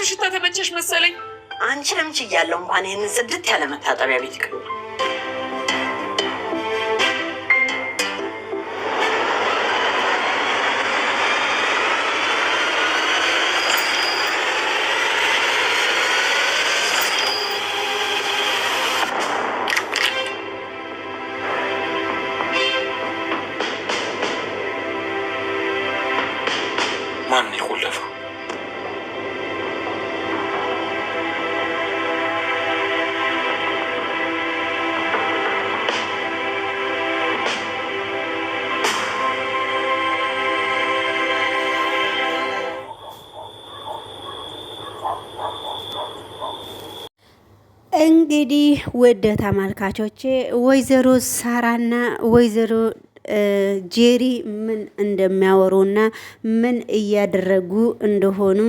ሽታ ተመቸሽ መሰለኝ። አንቺ ለምች እያለው እንኳን ይህንን ጽድት ያለ መታጠቢያ ቤት ይቅር። ማን የቆለፈው? እንግዲህ ወደ ተመልካቾቼ ወይዘሮ ሳራና ወይዘሮ ጄሪ ምን እንደሚያወሩና ምን እያደረጉ እንደሆኑ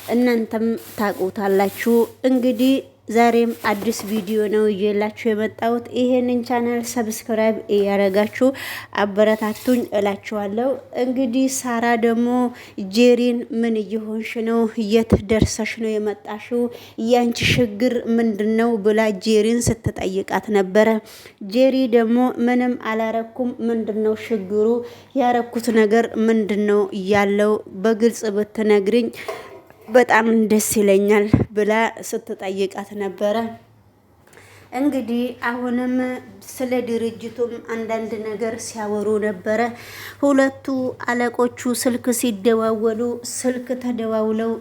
እናንተም ታውቁታላችሁ። እንግዲህ ዛሬም አዲስ ቪዲዮ ነው ይዤላችሁ የመጣሁት። ይሄንን ቻናል ሰብስክራይብ እያደረጋችሁ አበረታቱኝ እላችኋለሁ። እንግዲህ ሳራ ደግሞ ጄሪን ምን እየሆንሽ ነው? የት ደርሰሽ ነው የመጣሽው? ያንቺ ችግር ምንድነው ብላ ጄሪን ስትጠይቃት ነበረ። ጄሪ ደግሞ ምንም አላረኩም፣ ምንድነው ችግሩ? ያረኩት ነገር ምንድነው ያለው? በግልጽ ብትነግሪኝ በጣም ደስ ይለኛል ብላ ስትጠይቃት ነበረ። እንግዲህ አሁንም ስለ ድርጅቱም አንዳንድ ነገር ሲያወሩ ነበረ። ሁለቱ አለቆቹ ስልክ ሲደዋወሉ ስልክ ተደዋውለው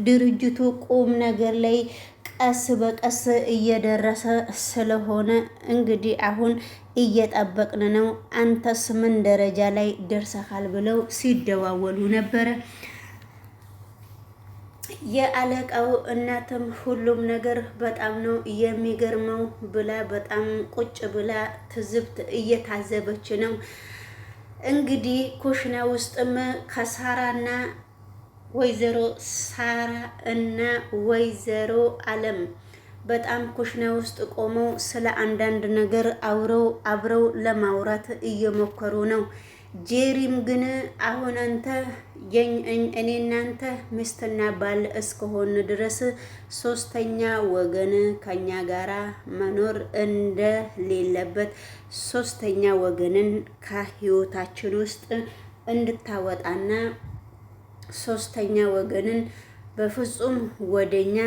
ድርጅቱ ቁም ነገር ላይ ቀስ በቀስ እየደረሰ ስለሆነ እንግዲህ አሁን እየጠበቅን ነው፣ አንተስ ምን ደረጃ ላይ ደርሰሃል ብለው ሲደዋወሉ ነበረ። የአለቃው እናትም ሁሉም ነገር በጣም ነው የሚገርመው ብላ በጣም ቁጭ ብላ ትዝብት እየታዘበች ነው። እንግዲህ ኩሽና ውስጥም ከሳራና ወይዘሮ ሳራ እና ወይዘሮ አለም በጣም ኩሽና ውስጥ ቆመው ስለ አንዳንድ ነገር አብረው ለማውራት እየሞከሩ ነው። ጄሪም ግን አሁን አንተ እኔ እናንተ ሚስትና ባል እስከሆን ድረስ ሶስተኛ ወገን ከኛ ጋራ መኖር እንደሌለበት ሶስተኛ ወገንን ከህይወታችን ውስጥ እንድታወጣና ሶስተኛ ወገንን በፍጹም ወደኛ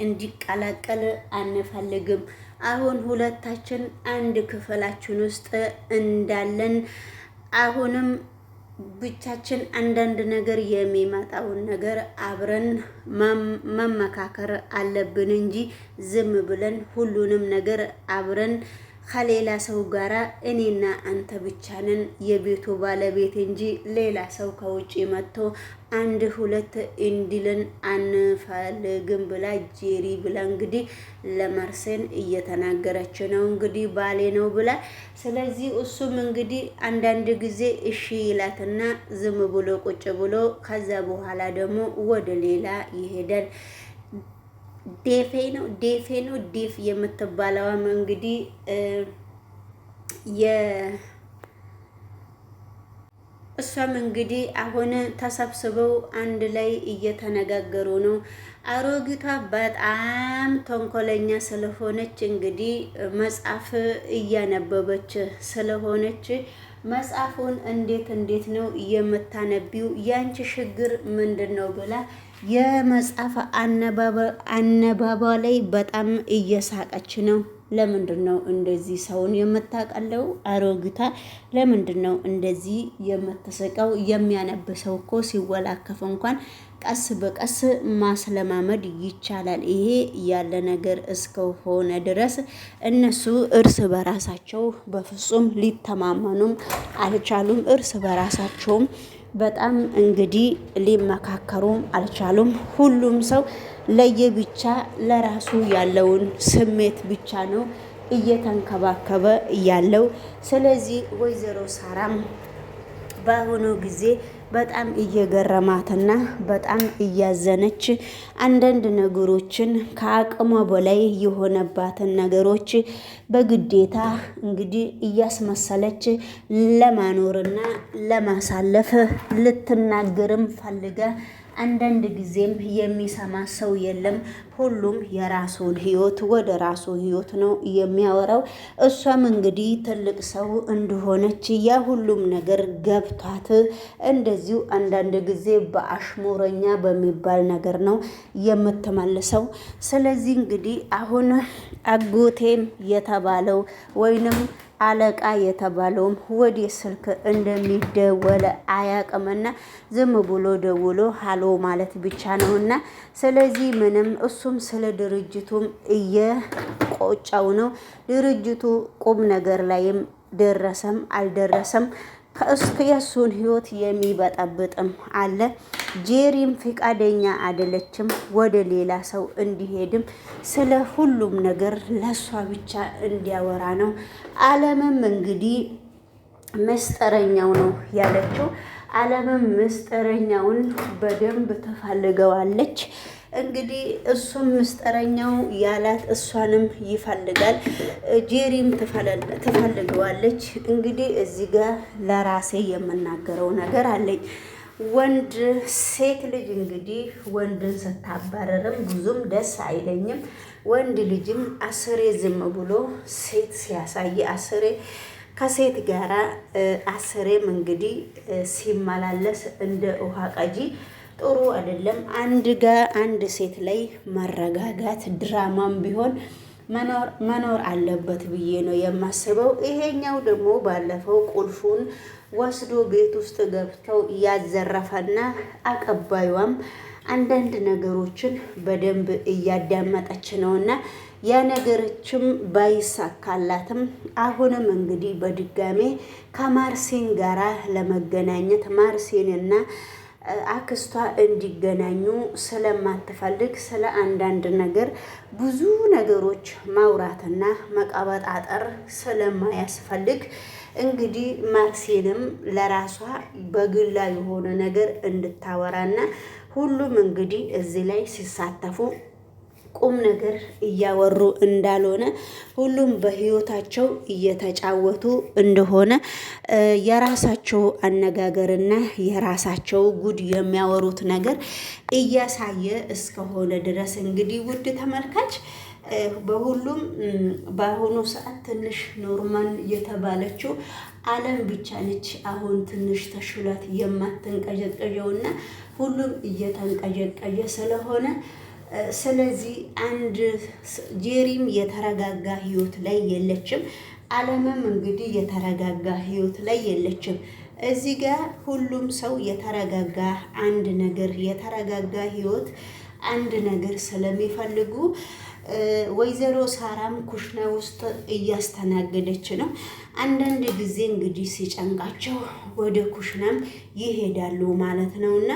እንዲቀላቀል አንፈልግም። አሁን ሁለታችን አንድ ክፍላችን ውስጥ እንዳለን አሁንም ብቻችን አንዳንድ ነገር የሚመጣውን ነገር አብረን መመካከር አለብን እንጂ ዝም ብለን ሁሉንም ነገር አብረን ከሌላ ሰው ጋራ እኔና አንተ ብቻ ነን የቤቱ ባለቤት እንጂ ሌላ ሰው ከውጪ መጥቶ አንድ ሁለት እንዲልን አንፈልግም ብላ ጄሪ ብላ እንግዲህ ለመርሴን እየተናገረች ነው። እንግዲህ ባሌ ነው ብላ ስለዚህ እሱም እንግዲህ አንዳንድ ጊዜ እሺ ይላትና ዝም ብሎ ቁጭ ብሎ ከዛ በኋላ ደግሞ ወደ ሌላ ይሄዳል። ዴፌ ነው ዴፍ የምትባለውም እንግዲህ እሷም እንግዲህ አሁን ተሰብስበው አንድ ላይ እየተነጋገሩ ነው። አሮጊቷ በጣም ተንኮለኛ ስለሆነች እንግዲህ መጽሐፍ እያነበበች ስለሆነች መጽሐፉን እንዴት ነው የምታነቢው? ያንቺ ችግር ምንድነው ብላ የመጽሐፍ አነባባ ላይ በጣም እየሳቀች ነው። ለምንድን ነው እንደዚህ ሰውን የምታቀለው? አሮጊቷ ለምንድን ነው እንደዚህ የምትስቀው? የሚያነብሰው እኮ ሲወላከፍ እንኳን ቀስ በቀስ ማስለማመድ ይቻላል። ይሄ ያለ ነገር እስከሆነ ድረስ እነሱ እርስ በራሳቸው በፍጹም ሊተማመኑም አልቻሉም። እርስ በራሳቸውም በጣም እንግዲህ ሊመካከሩም አልቻሉም። ሁሉም ሰው ለየብቻ ለራሱ ያለውን ስሜት ብቻ ነው እየተንከባከበ ያለው። ስለዚህ ወይዘሮ ሳራም በአሁኑ ጊዜ በጣም እየገረማትና በጣም እያዘነች አንዳንድ ነገሮችን ከአቅሟ በላይ የሆነባትን ነገሮች በግዴታ እንግዲህ እያስመሰለች ለማኖርና ለማሳለፍ ልትናገርም ፈልጋ አንዳንድ ጊዜም የሚሰማ ሰው የለም። ሁሉም የራሱን ህይወት ወደ ራሱ ህይወት ነው የሚያወራው። እሷም እንግዲህ ትልቅ ሰው እንደሆነች ያ ሁሉም ነገር ገብቷት እንደዚሁ አንዳንድ ጊዜ በአሽሙረኛ በሚባል ነገር ነው የምትመልሰው። ስለዚህ እንግዲህ አሁን አጎቴም የተባለው ወይንም አለቃ የተባለውም ወደ ስልክ እንደሚደወለ አያቅምና ዝም ብሎ ደውሎ ሀሎ ማለት ብቻ ነውና፣ ስለዚህ ምንም እሱም ስለ ድርጅቱም እየቆጫው ነው። ድርጅቱ ቁም ነገር ላይም ደረሰም አልደረሰም የእሱን ህይወት የሚበጠብጥም አለ። ጄሪም ፍቃደኛ አይደለችም ወደ ሌላ ሰው እንዲሄድም ስለ ሁሉም ነገር ለሷ ብቻ እንዲያወራ ነው። አለምም እንግዲህ ምስጢረኛው ነው ያለችው። አለምም ምስጢረኛውን በደንብ ትፈልገዋለች። እንግዲህ እሱም ምስጢረኛው ያላት እሷንም ይፈልጋል። ጄሪም ትፈልገዋለች። እንግዲህ እዚህ ጋር ለራሴ የምናገረው ነገር አለኝ። ወንድ ሴት ልጅ እንግዲህ ወንድን ስታባረርም ብዙም ደስ አይለኝም። ወንድ ልጅም አስሬ ዝም ብሎ ሴት ሲያሳይ አስሬ ከሴት ጋራ አስሬም እንግዲህ ሲመላለስ እንደ ውሃ ቀጂ ጥሩ አይደለም። አንድ ሴት ላይ መረጋጋት ድራማም ቢሆን መኖር አለበት ብዬ ነው የማስበው። ይሄኛው ደግሞ ባለፈው ቁልፉን ወስዶ ቤት ውስጥ ገብተው እያዘረፈና አቀባዩም አንዳንድ ነገሮችን በደንብ እያዳመጠች ነውና ያ ነገሮችም ባይሳካላትም አሁንም እንግዲህ በድጋሜ ከማርሴን ጋራ ለመገናኘት ማርሴንና አክስቷ እንዲገናኙ ስለማትፈልግ ስለ አንዳንድ ነገር ብዙ ነገሮች ማውራትና መቀበጣጠር ስለማያስፈልግ እንግዲህ ማርሴንም ለራሷ በግላ የሆነ ነገር እንድታወራና ሁሉም እንግዲህ እዚህ ላይ ሲሳተፉ ቁም ነገር እያወሩ እንዳልሆነ ሁሉም በህይወታቸው እየተጫወቱ እንደሆነ የራሳቸው አነጋገርና የራሳቸው ጉድ የሚያወሩት ነገር እያሳየ እስከሆነ ድረስ እንግዲህ ውድ ተመልካች በሁሉም በአሁኑ ሰዓት ትንሽ ኖርማል የተባለችው አለም ብቻ ነች። አሁን ትንሽ ተሽሏት የማትንቀዠቀዠውና ሁሉም እየተንቀዠቀዠ ስለሆነ ስለዚህ አንድ ጄሪም የተረጋጋ ህይወት ላይ የለችም። አለምም እንግዲህ የተረጋጋ ህይወት ላይ የለችም። እዚህ ጋር ሁሉም ሰው የተረጋጋ አንድ ነገር የተረጋጋ ህይወት አንድ ነገር ስለሚፈልጉ ወይዘሮ ሳራም ኩሽና ውስጥ እያስተናገደች ነው። አንዳንድ ጊዜ እንግዲህ ሲጨንቃቸው ወደ ኩሽናም ይሄዳሉ ማለት ነውና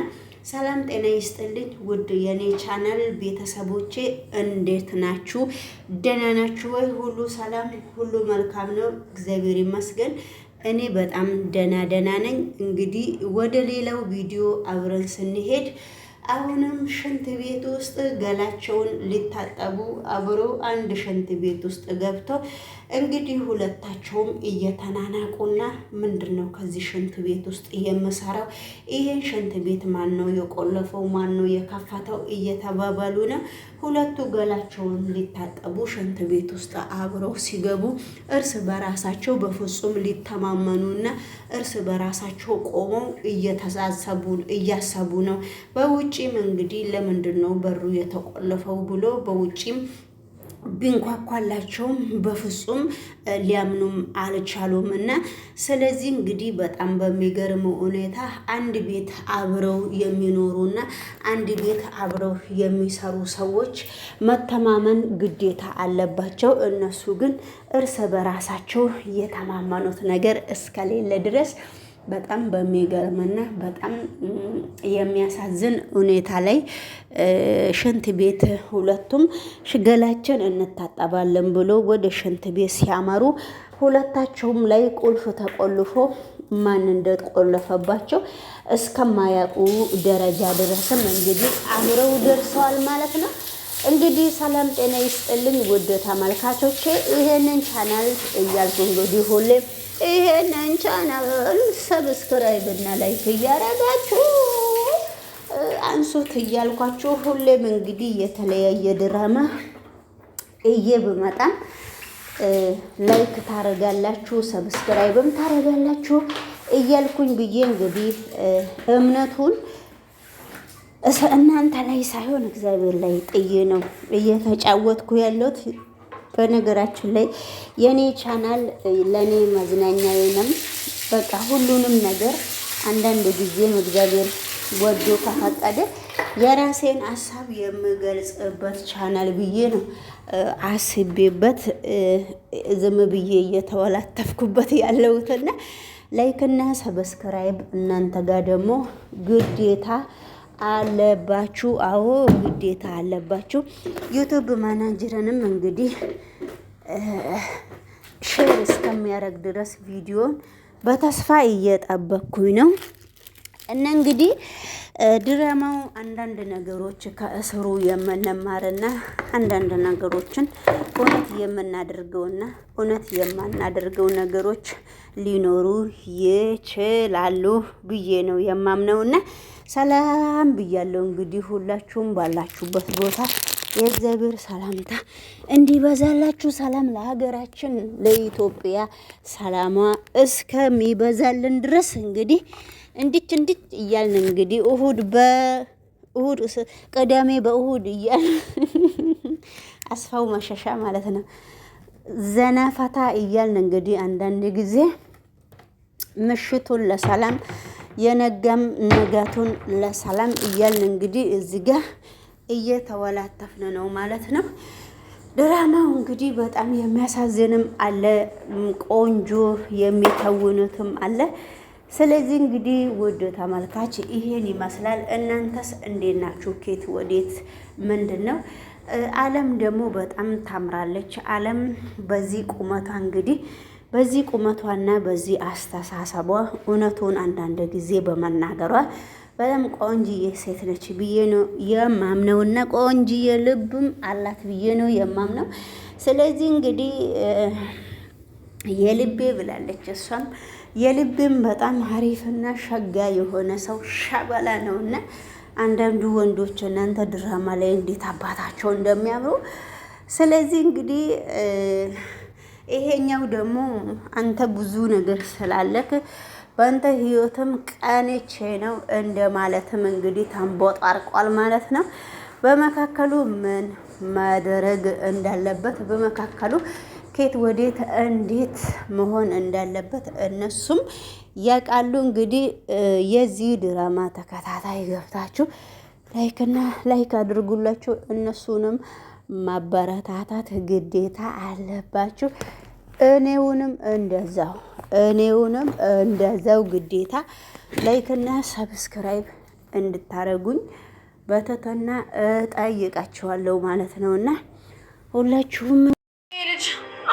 ሰላም ጤና ይስጥልኝ ውድ የኔ ቻናል ቤተሰቦቼ እንዴት ናችሁ? ደህና ናችሁ ወይ? ሁሉ ሰላም፣ ሁሉ መልካም ነው፣ እግዚአብሔር ይመስገን። እኔ በጣም ደህና ነኝ። እንግዲህ ወደ ሌላው ቪዲዮ አብረን ስንሄድ አሁንም ሽንት ቤት ውስጥ ገላቸውን ሊታጠቡ አብረው አንድ ሽንት ቤት ውስጥ ገብተው እንግዲህ ሁለታቸውም እየተናናቁና ምንድነው ከዚህ ሽንት ቤት ውስጥ የምሰራው? ይሄን ሽንት ቤት ማን ነው የቆለፈው? ማን ነው የከፈተው? እየተባባሉ ነው። ሁለቱ ገላቸውን ሊታጠቡ ሽንት ቤት ውስጥ አብረው ሲገቡ እርስ በራሳቸው በፍጹም ሊተማመኑና እርስ በራሳቸው ቆመው እያሰቡ ነው። በውጪም እንግዲህ ለምንድን ነው በሩ የተቆለፈው ብሎ በውጪም ቢንኳኳላቸውም በፍጹም ሊያምኑም አልቻሉም። እና ስለዚህ እንግዲህ በጣም በሚገርም ሁኔታ አንድ ቤት አብረው የሚኖሩና አንድ ቤት አብረው የሚሰሩ ሰዎች መተማመን ግዴታ አለባቸው። እነሱ ግን እርስ በራሳቸው የተማመኑት ነገር እስከሌለ ድረስ በጣም በሚገርምና በጣም የሚያሳዝን ሁኔታ ላይ ሽንት ቤት ሁለቱም ገላችን እንታጠባለን ብሎ ወደ ሽንት ቤት ሲያመሩ ሁለታቸውም ላይ ቁልፍ ተቆልፎ ማን እንደቆለፈባቸው እስከማያውቁ ደረጃ ድረስም እንግዲህ አብረው ደርሰዋል ማለት ነው። እንግዲህ ሰላም ጤና ይስጥልኝ ውድ ተመልካቾቼ፣ ይሄንን ቻናል እያልኩ እንግዲህ ሁሌ ይሄንን ቻናል ሰብስክራይብ እና ላይክ እያረጋችሁ አንሱት እያልኳችሁ ሁሌም እንግዲህ የተለያየ ድራማ ብመጣም ላይክ ታረጋላችሁ፣ ሰብስክራይብም ታረጋላችሁ እያልኩኝ ብዬ እንግዲህ እምነቱን እናንተ ላይ ሳይሆን እግዚአብሔር ላይ ጥዬ ነው እየተጫወትኩ ያለሁት። በነገራችን ላይ የኔ ቻናል ለኔ መዝናኛዬንም በቃ ሁሉንም ነገር አንዳንድ ጊዜ እግዚአብሔር ወዶ ከፈቀደ የራሴን ሀሳብ የምገልጽበት ቻናል ብዬ ነው አስቤበት ዝም ብዬ እየተወላተፍኩበት ያለሁትና ላይክና ሰብስክራይብ እናንተ ጋር ደግሞ ግዴታ አለባችሁ። አዎ ግዴታ አለባችሁ። ዩቲዩብ ማናጀርንም እንግዲህ ሼር እስከሚያደርግ ድረስ ቪዲዮን በተስፋ እየጠበቅኩኝ ነው። እና እንግዲህ ድራማው አንዳንድ ነገሮች ከእስሩ የምንማርና አንዳንድ ነገሮችን እውነት የምናደርገውና እውነት የማናደርገው ነገሮች ሊኖሩ ይችላሉ ብዬ ነው የማምነውና ሰላም ብያለሁ። እንግዲህ ሁላችሁም ባላችሁበት ቦታ የእግዚአብሔር ሰላምታ እንዲበዛላችሁ፣ ሰላም ለሀገራችን ለኢትዮጵያ ሰላሟ እስከሚበዛልን ድረስ እንግዲህ እንዲች እያልን እንግዲህ እሁድ ቅዳሜ በእሁድ እያልን አስፋው መሸሻ ማለት ነው ዘና ፈታ እያልን እንግዲህ አንዳንድ ጊዜ ምሽቱን ለሰላም የነጋም ነጋቱን ለሰላም እያልን እንግዲህ እዚህ ጋር እየተወላተፍን ነው ማለት ነው። ድራማው እንግዲህ በጣም የሚያሳዝንም አለ፣ ቆንጆ የሚተውኑትም አለ። ስለዚህ እንግዲህ ውድ ተመልካች ይሄን ይመስላል። እናንተስ እንዴት ናችሁ? ኬት ወዴት ምንድን ነው? ዓለም ደግሞ በጣም ታምራለች። ዓለም በዚህ ቁመቷ እንግዲህ በዚህ ቁመቷና በዚህ አስተሳሰቧ እውነቱን አንዳንድ ጊዜ በመናገሯ በጣም ቆንጅዬ ሴት ነች ብዬ ነው የማምነውና ቆንጅዬ ልብም አላት ብዬ ነው የማምነው። ስለዚህ እንግዲህ የልቤ ብላለች እሷም የልብም በጣም አሪፍና ሸጋ የሆነ ሰው ሸበላ ነውና አንዳንዱ ወንዶች እናንተ ድራማ ላይ እንዴት አባታቸው እንደሚያምሩ። ስለዚህ እንግዲህ ይሄኛው ደግሞ አንተ ብዙ ነገር ስላለክ በአንተ ህይወትም ቀንቼ ነው እንደማለትም እንግዲህ ተንቦጣርቋል ማለት ነው። በመካከሉ ምን ማድረግ እንዳለበት በመካከሉ ኬት ወዴት እንዴት መሆን እንዳለበት እነሱም ያውቃሉ። እንግዲህ የዚህ ድራማ ተከታታይ ገብታችሁ ላይክ አድርጉላችሁ። እነሱንም ማበረታታት ግዴታ አለባችሁ። እኔውንም እንደዛው ግዴታ ላይክና ሰብስክራይብ እንድታረጉኝ በትህትና እጠይቃችኋለሁ ማለት ነውና ሁላችሁም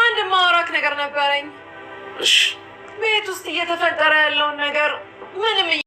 አንድ ማውራክ ነገር ነበረኝ። ቤት ውስጥ እየተፈጠረ ያለውን ነገር ምንም